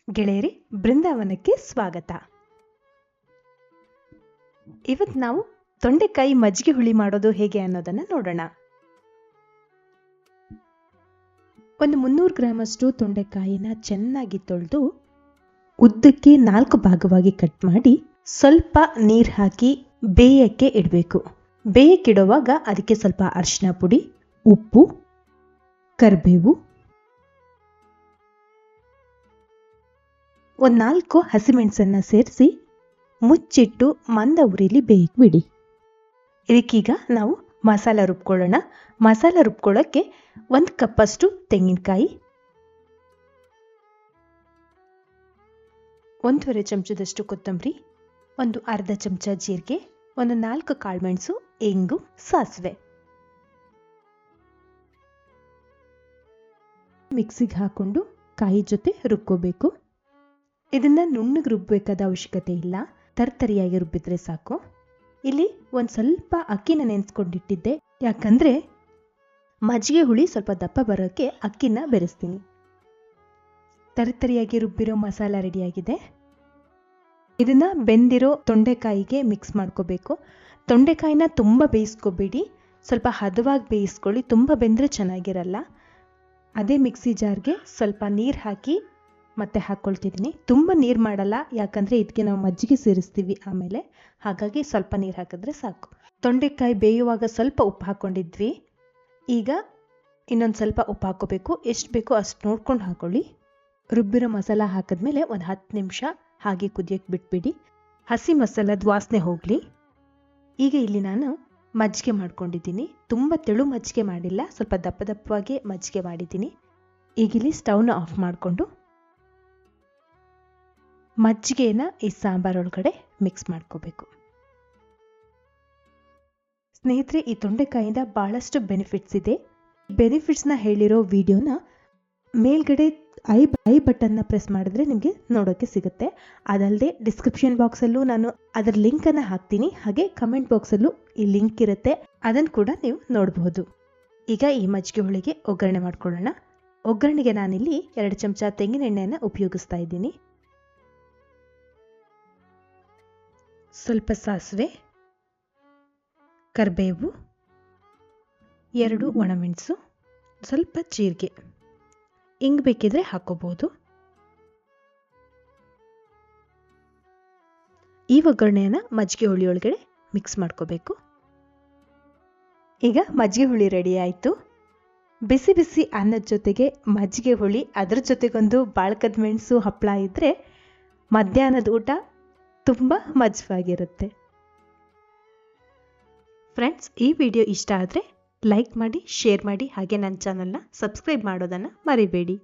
ಗೆಳೆಯರಿ, ಬೃಂದಾವನಕ್ಕೆ ಸ್ವಾಗತ. ಇವತ್ತು ನಾವು ತೊಂಡೆಕಾಯಿ ಮಜ್ಜಿಗೆ ಹುಳಿ ಮಾಡೋದು ಹೇಗೆ ಅನ್ನೋದನ್ನ ನೋಡೋಣ. ಒಂದು 300 ಗ್ರಾಮಷ್ಟು ತೊಂಡೆಕಾಯಿನ ಚೆನ್ನಾಗಿ ತೊಳೆದು ಉದ್ದಕ್ಕೆ 4 ಭಾಗವಾಗಿ ಕಟ್ ಮಾಡಿ ಸ್ವಲ್ಪ ನೀರು ಹಾಕಿ ಬೇಯಕ್ಕೆ ಇಡಬೇಕು. ಬೇಯಕ್ಕಿಡುವಾಗ ಅದಕ್ಕೆ ಸ್ವಲ್ಪ ಅರಿಶಿನ ಪುಡಿ, ಉಪ್ಪು, ಕರಿಬೇವು, ಒಂದು 4 ಹಸಿಮೆಣಸನ್ನ ಸೇರಿಸಿ ಮುಚ್ಚಿಟ್ಟು ಮಂದ ಉರಿಲಿ ಬೇಯಕ್ಕೆ ಬಿಡಿ. ಇದಕ್ಕೀಗ ನಾವು ಮಸಾಲ ರುಬ್ಕೊಳ್ಳೋಣ. ಮಸಾಲ ರುಬ್ಕೊಳ್ಳೋಕ್ಕೆ 1 ಕಪ್ಪಷ್ಟು ತೆಂಗಿನಕಾಯಿ, 1/2 ಚಮಚದಷ್ಟು ಕೊತ್ತಂಬರಿ, ಒಂದು ಅರ್ಧ ಚಮಚ ಜೀರಿಗೆ, ಒಂದು 4 ಕಾಳುಮೆಣಸು, ಇಂಗು, ಸಾಸಿವೆ. ಮಿಕ್ಸಿಗೆ ಹಾಕೊಂಡು ಕಾಯಿ ಜೊತೆ ರುಬ್ಕೋಬೇಕು. ಇದನ್ನ ನುಣ್ಣಗೆ ರುಬ್ಬಬೇಕಾದ ಅವಶ್ಯಕತೆ ಇಲ್ಲ, ತರ್ತರಿಯಾಗಿ ರುಬ್ಬಿದ್ರೆ ಸಾಕು. ಇಲ್ಲಿ ಒಂದು ಸ್ವಲ್ಪ ಅಕ್ಕಿನ ನೆನೆಸ್ಕೊಂಡಿಟ್ಟಿದ್ದೆ, ಯಾಕಂದ್ರೆ ಮಜ್ಜಿಗೆ ಹುಳಿ ಸ್ವಲ್ಪ ದಪ್ಪ ಬರೋಕ್ಕೆ ಅಕ್ಕಿನ ಬೆರೆಸ್ತೀನಿ. ತರ್ತರಿಯಾಗಿ ರುಬ್ಬಿರೋ ಮಸಾಲ ರೆಡಿಯಾಗಿದೆ. ಇದನ್ನ ಬೆಂದಿರೋ ತೊಂಡೆಕಾಯಿಗೆ ಮಿಕ್ಸ್ ಮಾಡ್ಕೋಬೇಕು. ತೊಂಡೆಕಾಯಿನ ತುಂಬ ಬೇಯಿಸ್ಕೋಬೇಡಿ, ಸ್ವಲ್ಪ ಹದವಾಗಿ ಬೇಯಿಸ್ಕೊಳ್ಳಿ, ತುಂಬ ಬೆಂದರೆ ಚೆನ್ನಾಗಿರಲ್ಲ. ಅದೇ ಮಿಕ್ಸಿ ಜಾರ್ಗೆ ಸ್ವಲ್ಪ ನೀರು ಹಾಕಿ ಮತ್ತೆ ಹಾಕ್ಕೊಳ್ತಿದ್ದೀನಿ. ತುಂಬ ನೀರು ಮಾಡಲ್ಲ, ಯಾಕಂದರೆ ಇದಕ್ಕೆ ನಾವು ಮಜ್ಜಿಗೆ ಸೇರಿಸ್ತೀವಿ ಆಮೇಲೆ, ಹಾಗಾಗಿ ಸ್ವಲ್ಪ ನೀರು ಹಾಕಿದ್ರೆ ಸಾಕು. ತೊಂಡೆಕಾಯಿ ಬೇಯುವಾಗ ಸ್ವಲ್ಪ ಉಪ್ಪು ಹಾಕ್ಕೊಂಡಿದ್ವಿ, ಈಗ ಇನ್ನೊಂದು ಸ್ವಲ್ಪ ಉಪ್ಪು ಹಾಕ್ಕೋಬೇಕು. ಎಷ್ಟು ಬೇಕೋ ಅಷ್ಟು ನೋಡ್ಕೊಂಡು ಹಾಕೊಳ್ಳಿ. ರುಬ್ಬಿರೋ ಮಸಾಲ ಹಾಕಿದ್ಮೇಲೆ ಒಂದು 10 ನಿಮಿಷ ಹಾಗೆ ಕುದಿಯೋಕ್ಕೆ ಬಿಟ್ಬಿಡಿ, ಹಸಿ ಮಸಾಲದ ವಾಸನೆ ಹೋಗಲಿ. ಈಗ ಇಲ್ಲಿ ನಾನು ಮಜ್ಜಿಗೆ ಮಾಡ್ಕೊಂಡಿದ್ದೀನಿ. ತುಂಬ ತೆಳು ಮಜ್ಜಿಗೆ ಮಾಡಿಲ್ಲ, ಸ್ವಲ್ಪ ದಪ್ಪ ದಪ್ಪವಾಗಿ ಮಜ್ಜಿಗೆ ಮಾಡಿದ್ದೀನಿ. ಈಗ ಇಲ್ಲಿ ಸ್ಟವ್ನ ಆಫ್ ಮಾಡಿಕೊಂಡು ಮಜ್ಜಿಗೆನ ಈ ಸಾಂಬಾರೊಳಗಡೆ ಮಿಕ್ಸ್ ಮಾಡ್ಕೋಬೇಕು. ಸ್ನೇಹಿತರೆ, ಈ ತೊಂಡೆಕಾಯಿಂದ ಬಹಳಷ್ಟು ಬೆನಿಫಿಟ್ಸ್ ಇದೆ. ಬೆನಿಫಿಟ್ಸ್ನ ಹೇಳಿರೋ ವಿಡಿಯೋನ ಮೇಲ್ಗಡೆ ಐ ಬಟನ್ನ ಪ್ರೆಸ್ ಮಾಡಿದ್ರೆ ನಿಮಗೆ ನೋಡೋಕ್ಕೆ ಸಿಗುತ್ತೆ. ಅದಲ್ಲದೆ ಡಿಸ್ಕ್ರಿಪ್ಷನ್ ಬಾಕ್ಸಲ್ಲೂ ನಾನು ಅದರ ಲಿಂಕನ್ನು ಹಾಕ್ತೀನಿ, ಹಾಗೆ ಕಮೆಂಟ್ ಬಾಕ್ಸಲ್ಲೂ ಈ ಲಿಂಕ್ ಇರುತ್ತೆ, ಅದನ್ನು ಕೂಡ ನೀವು ನೋಡಬಹುದು. ಈಗ ಈ ಮಜ್ಜಿಗೆ ಹುಳಿಗೆ ಒಗ್ಗರಣೆ ಮಾಡ್ಕೊಳ್ಳೋಣ. ಒಗ್ಗರಣೆಗೆ ನಾನಿಲ್ಲಿ 2 ಚಮಚ ತೆಂಗಿನ ಎಣ್ಣೆಯನ್ನು ಉಪಯೋಗಿಸ್ತಾ ಇದ್ದೀನಿ. ಸ್ವಲ್ಪ ಸಾಸಿವೆ, ಕರಿಬೇವು, 2 ಒಣಮೆಣಸು, ಸ್ವಲ್ಪ ಜೀರಿಗೆ, ಇಂಗು ಬೇಕಿದ್ರೆ ಹಾಕೋಬಹುದು. ಈ ಒಗ್ಗರಣೆಯನ್ನು ಮಜ್ಜಿಗೆ ಹುಳಿ ಒಳಗಡೆ ಮಿಕ್ಸ್ ಮಾಡ್ಕೋಬೇಕು. ಈಗ ಮಜ್ಜಿಗೆ ಹುಳಿ ರೆಡಿ ಆಯಿತು. ಬಿಸಿ ಬಿಸಿ ಅನ್ನದ ಜೊತೆಗೆ ಮಜ್ಜಿಗೆ ಹುಳಿ, ಅದರ ಜೊತೆಗೊಂದು ಬಾಳ್ಕದ ಮೆಣಸು ಹಪ್ಪಳ ಇದ್ದರೆ ಮಧ್ಯಾಹ್ನದ ಊಟ ತುಂಬ ಮಜವಾಗಿರುತ್ತೆ. ಫ್ರೆಂಡ್ಸ್, ಈ ವಿಡಿಯೋ ಇಷ್ಟ ಆದರೆ ಲೈಕ್ ಮಾಡಿ, ಶೇರ್ ಮಾಡಿ, ಹಾಗೆ ನನ್ನ ಚಾನಲ್ನ ಸಬ್ಸ್ಕ್ರೈಬ್ ಮಾಡೋದನ್ನು ಮರಿಬೇಡಿ.